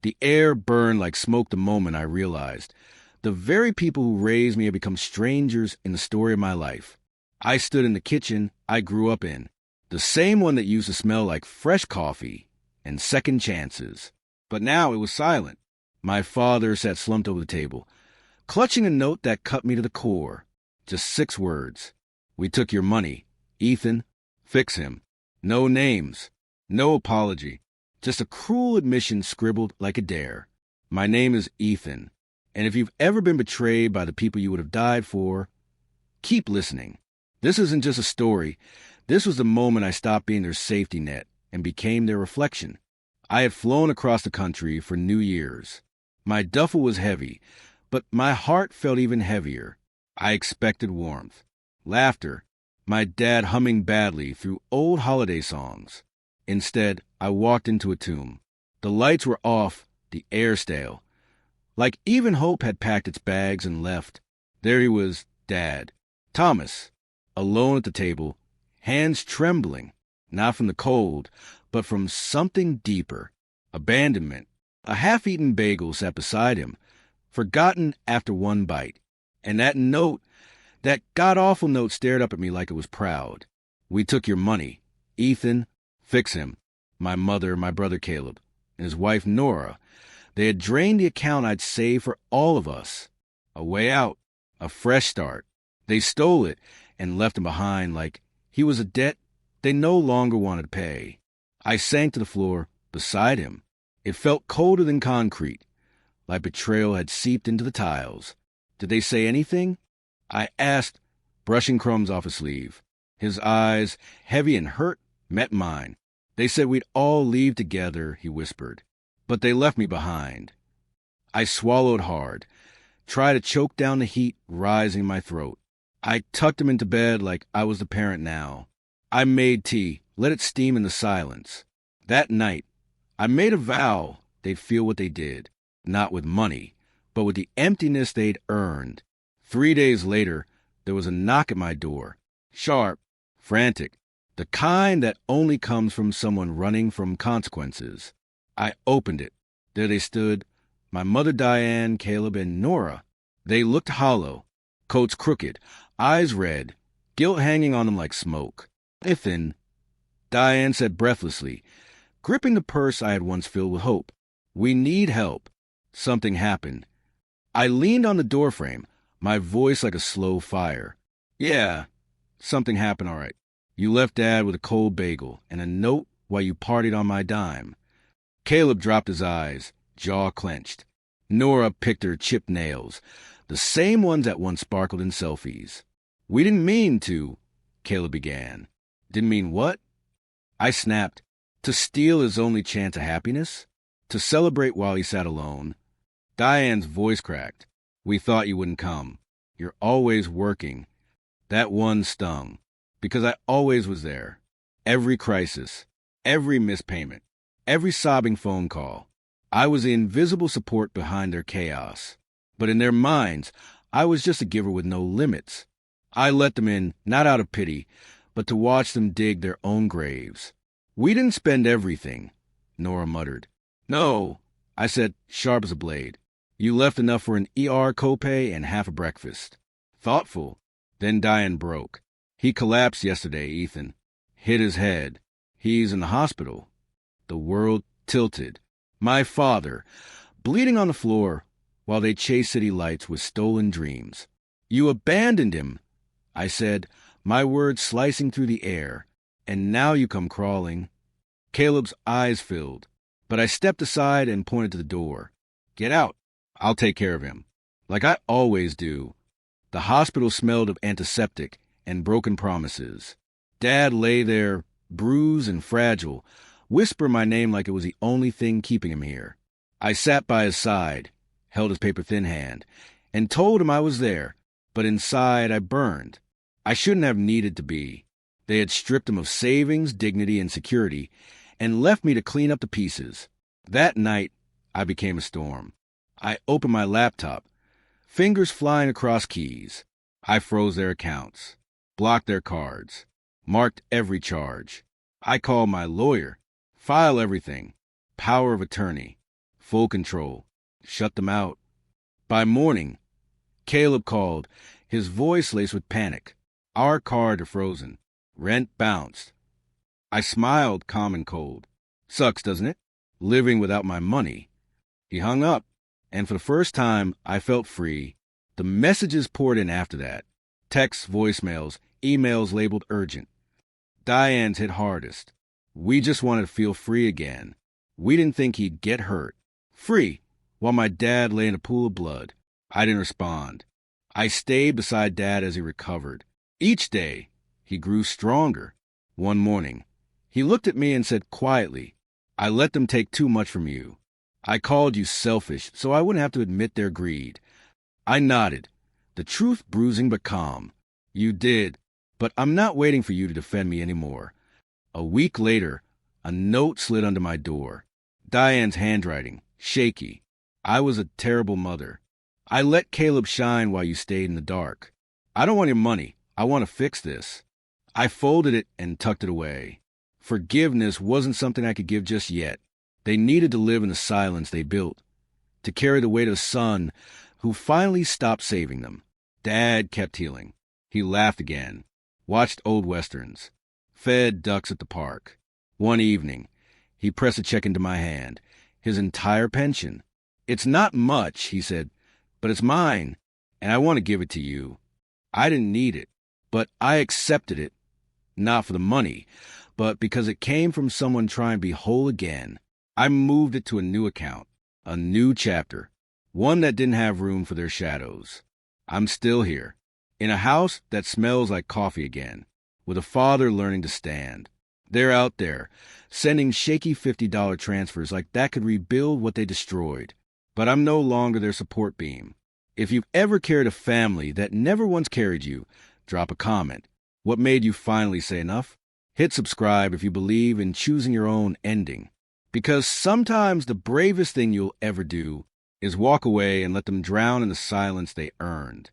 The air burned like smoke the moment I realized the very people who raised me had become strangers in the story of my life. I stood in the kitchen I grew up in, the same one that used to smell like fresh coffee and second chances. But now it was silent. My father sat slumped over the table, clutching a note that cut me to the core. Just 6 words. We took your money. Ethan, fix him. No names. No apology. Just a cruel admission scribbled like a dare. My name is Ethan, and if you've ever been betrayed by the people you would have died for, keep listening. This isn't just a story. This was the moment I stopped being their safety net and became their reflection. I had flown across the country for New Year's. My duffel was heavy, but my heart felt even heavier. I expected warmth, laughter, my dad humming badly through old holiday songs. Instead, I walked into a tomb. The lights were off, the air stale. Like even hope had packed its bags and left. There he was, Dad. Thomas, alone at the table, hands trembling, not from the cold, but from something deeper. Abandonment. A half-eaten bagel sat beside him, forgotten after one bite. And that note, that god-awful note stared up at me like it was proud. We took your money. Ethan, fix him. My mother, my brother Caleb, and his wife Nora. They had drained the account I'd saved for all of us. A way out. A fresh start. They stole it and left him behind like he was a debt they no longer wanted to pay. I sank to the floor beside him. It felt colder than concrete, like betrayal had seeped into the tiles. Did they say anything? I asked, brushing crumbs off his sleeve. His eyes, heavy and hurt, met mine. They said we'd all leave together, he whispered. But they left me behind. I swallowed hard, tried to choke down the heat rising in my throat. I tucked him into bed like I was the parent now. I made tea, let it steam in the silence. That night, I made a vow they'd feel what they did, not with money, but with the emptiness they'd earned. 3 days later, there was a knock at my door. Sharp, frantic, the kind that only comes from someone running from consequences. I opened it. There they stood, my mother Diane, Caleb, and Nora. They looked hollow, coats crooked, eyes red, guilt hanging on them like smoke. Ethan, Diane said breathlessly, gripping the purse I had once filled with hope. We need help. Something happened. I leaned on the doorframe, my voice like a slow fire. Yeah, something happened, all right. You left Dad with a cold bagel and a note while you partied on my dime. Caleb dropped his eyes, jaw clenched. Nora picked her chipped nails, the same ones that once sparkled in selfies. We didn't mean to, Caleb began. Didn't mean what? I snapped. To steal his only chance of happiness? To celebrate while he sat alone? Diane's voice cracked. We thought you wouldn't come. You're always working. That one stung. Because I always was there. Every crisis. Every missed payment. Every sobbing phone call. I was the invisible support behind their chaos. But in their minds, I was just a giver with no limits. I let them in, not out of pity, but to watch them dig their own graves. We didn't spend everything, Nora muttered. No, I said, sharp as a blade. You left enough for an ER copay and half a breakfast. Thoughtful. Then Diane broke. He collapsed yesterday, Ethan. Hit his head. He's in the hospital. The world tilted. My father, bleeding on the floor, while they chased city lights with stolen dreams. You abandoned him, I said, my words slicing through the air. And now you come crawling. Caleb's eyes filled, but I stepped aside and pointed to the door. Get out. I'll take care of him. Like I always do. The hospital smelled of antiseptic and broken promises. Dad lay there, bruised and fragile, whisper my name like it was the only thing keeping him here. I sat by his side, held his paper-thin hand, and told him I was there, but inside I burned. I shouldn't have needed to be. They had stripped him of savings, dignity, and security, and left me to clean up the pieces. That night, I became a storm. I opened my laptop, fingers flying across keys. I froze their accounts, blocked their cards, marked every charge. I called my lawyer, file everything, power of attorney, Full control. Shut them out. By morning, Caleb called, his voice laced with panic. Our car defrozen. Rent bounced. I smiled, calm and cold. Sucks, doesn't it? Living without my money. He hung up, and for the first time, I felt free. The messages poured in after that. Texts, voicemails, emails labeled urgent. Diane's hit hardest. We just wanted to feel free again. We didn't think he'd get hurt. Free, while my dad lay in a pool of blood. I didn't respond. I stayed beside Dad as he recovered. Each day, he grew stronger. One morning, he looked at me and said quietly, I let them take too much from you. I called you selfish so I wouldn't have to admit their greed. I nodded, the truth bruising but calm. You did, but I'm not waiting for you to defend me anymore. A week later, a note slid under my door. Diane's handwriting, shaky. I was a terrible mother. I let Caleb shine while you stayed in the dark. I don't want your money. I want to fix this. I folded it and tucked it away. Forgiveness wasn't something I could give just yet. They needed to live in the silence they built, to carry the weight of the son who finally stopped saving them. Dad kept healing. He laughed again, watched old westerns, fed ducks at the park. One evening, he pressed a check into my hand, his entire pension. It's not much, he said, but it's mine, and I want to give it to you. I didn't need it, but I accepted it, not for the money, but because it came from someone trying to be whole again. I moved it to a new account, a new chapter, one that didn't have room for their shadows. I'm still here, in a house that smells like coffee again, with a father learning to stand. They're out there, sending shaky $50 transfers like that could rebuild what they destroyed. But I'm no longer their support beam. If you've ever carried a family that never once carried you, drop a comment. What made you finally say enough? Hit subscribe if you believe in choosing your own ending. Because sometimes the bravest thing you'll ever do is walk away and let them drown in the silence they earned.